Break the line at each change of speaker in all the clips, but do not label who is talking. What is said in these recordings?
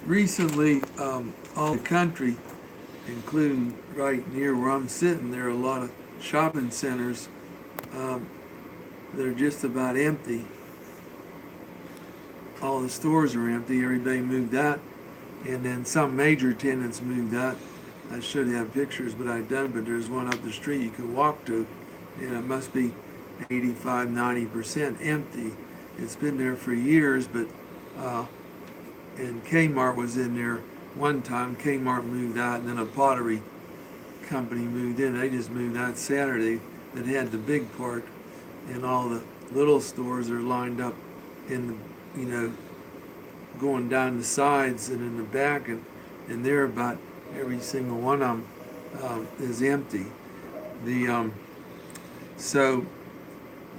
recently, all the country, including right near where I'm sitting, there are a lot of shopping centers um, that are just about empty. All the stores are empty. Everybody moved out, and then some major tenants moved out. I should have pictures, but I don't. But there's one up the street you can walk to, and it must be 85, 90% empty. It's been there for years, but uh, and Kmart was in there one time. Kmart moved out, and then a pottery company moved in. They just moved out Saturday. That had the big part, and all the little stores are lined up in the, going down the sides and in the back, and they're about every single one of them is empty. The so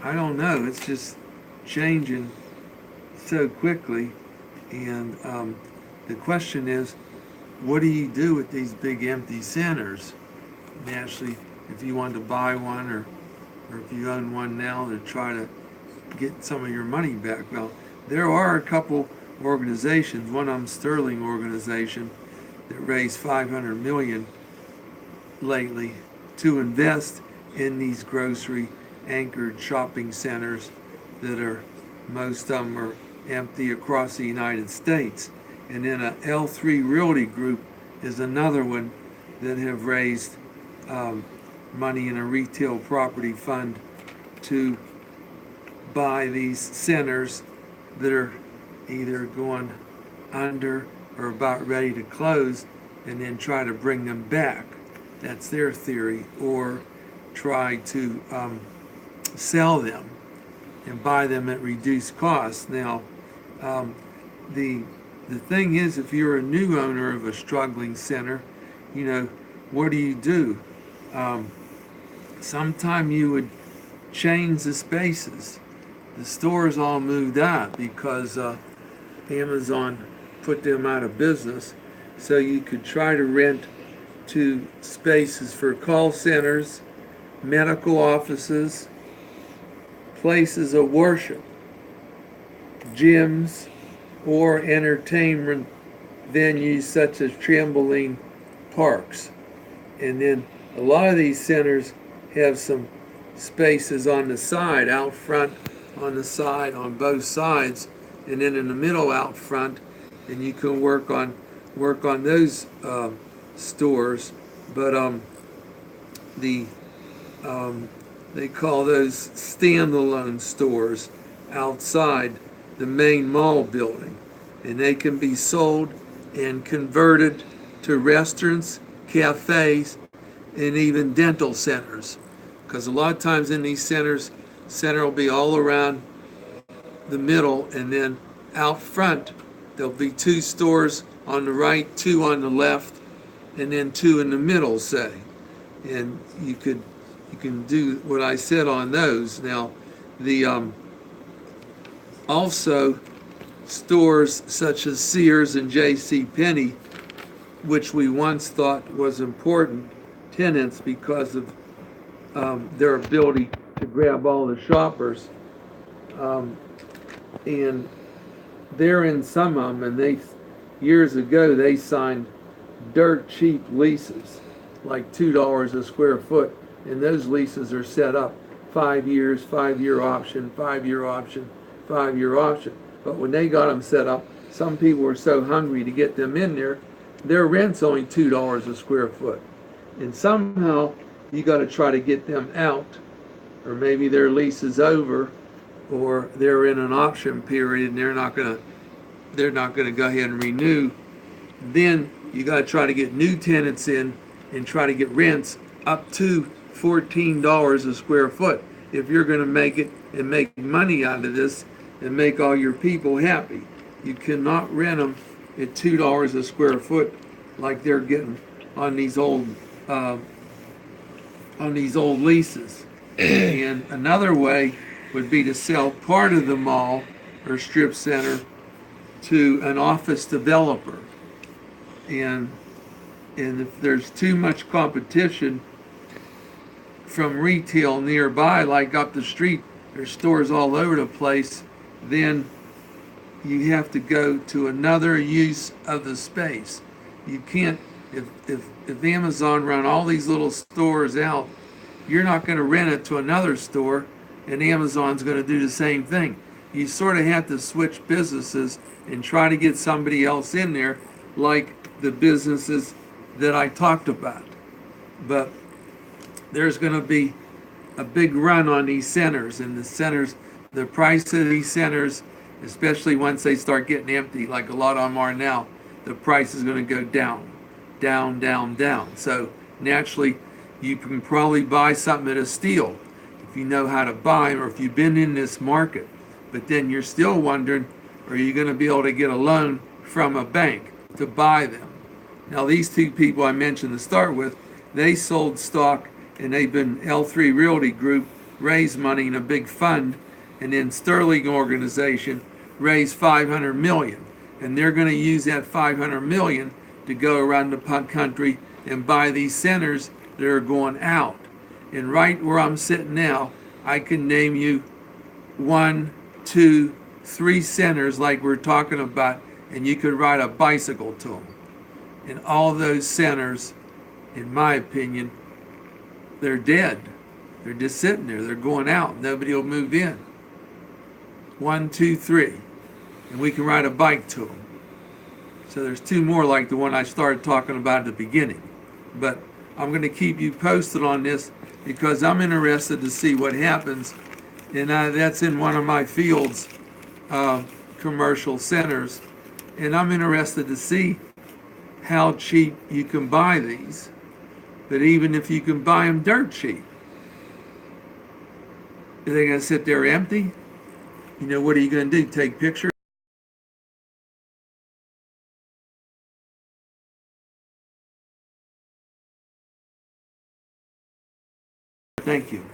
I don't know. It's just changing so quickly, and the question is, what do you do with these big empty centers? Naturally, if you want to buy one, or if you own one now, to try to get some of your money back. Well, there are a couple organizations. One of them, Sterling Organization, that raised 500 million lately to invest in these grocery anchored shopping centers that are, most of them are empty across the United States. And then a L3 Realty Group is another one that have raised money in a retail property fund to buy these centers that are either going under or about ready to close, and then try to bring them back. That's their theory. Or try to sell them and buy them at reduced cost. Now, the thing is, if you're a new owner of a struggling center, what do you do? Sometime you would change the spaces. The stores all moved out because Amazon put them out of business. So you could try to rent to spaces for call centers, medical offices, places of worship, gyms, or entertainment venues such as trampoline parks. And then a lot of these centers have some spaces on the side, out front, on the side, on both sides, and then in the middle out front, and you can work on those stores. But the they call those standalone stores outside the main mall building, and they can be sold and converted to restaurants, cafes, and even dental centers. Because a lot of times in these centers, center will be all around the middle, and then out front there'll be two stores on the right, two on the left, and then two in the middle, say. And you can do what I said on those. Now, the also stores such as Sears and J.C. Penney, which we once thought was important tenants because of their ability to grab all the shoppers, and they're in some of them, and they years ago they signed dirt cheap leases, like $2 a square foot, and those leases are set up 5 years, 5-year option, 5-year option, 5-year option. But when they got them set up, some people were so hungry to get them in there, their rent's only $2 a square foot, and somehow you got to try to get them out, or maybe their lease is over, or they're in an option period and they're not gonna go ahead and renew. Then you got to try to get new tenants in and try to get rents up to $14 a square foot if you're going to make it and make money out of this and make all your people happy. You cannot rent them at $2 a square foot like they're getting on these old leases. And another way would be to sell part of the mall or strip center to an office developer. And if there's too much competition from retail nearby, like up the street, there's stores all over the place, then you have to go to another use of the space. You can't, if Amazon run all these little stores out, you're not going to rent it to another store, and Amazon's going to do the same thing. You sort of have to switch businesses and try to get somebody else in there, like the businesses that I talked about. But there's going to be a big run on these centers, and the price of these centers, especially once they start getting empty, like a lot of them are now, the price is going to go down, down, down, down. So naturally, you can probably buy something at a steal if you know how to buy them, or if you've been in this market. But then you're still wondering, are you going to be able to get a loan from a bank to buy them? Now, these two people I mentioned to start with, they sold stock, and they've been L3 Realty Group raised money in a big fund, and then Sterling Organization raised 500 million, and they're going to use that 500 million to go around the country and buy these centers that are going out. And right where I'm sitting now, I can name you 1, 2, 3 centers like we're talking about, and you could ride a bicycle to them. And all those centers, in my opinion, they're dead. They're just sitting there. They're going out. Nobody will move in. 1, 2, 3. And we can ride a bike to them. So there's 2 more like the one I started talking about at the beginning. But I'm going to keep you posted on this because I'm interested to see what happens. And that's in one of my fields, commercial centers. And I'm interested to see how cheap you can buy these. But even if you can buy them dirt cheap, are they going to sit there empty? You know, what are you going to do? Take pictures? Thank you.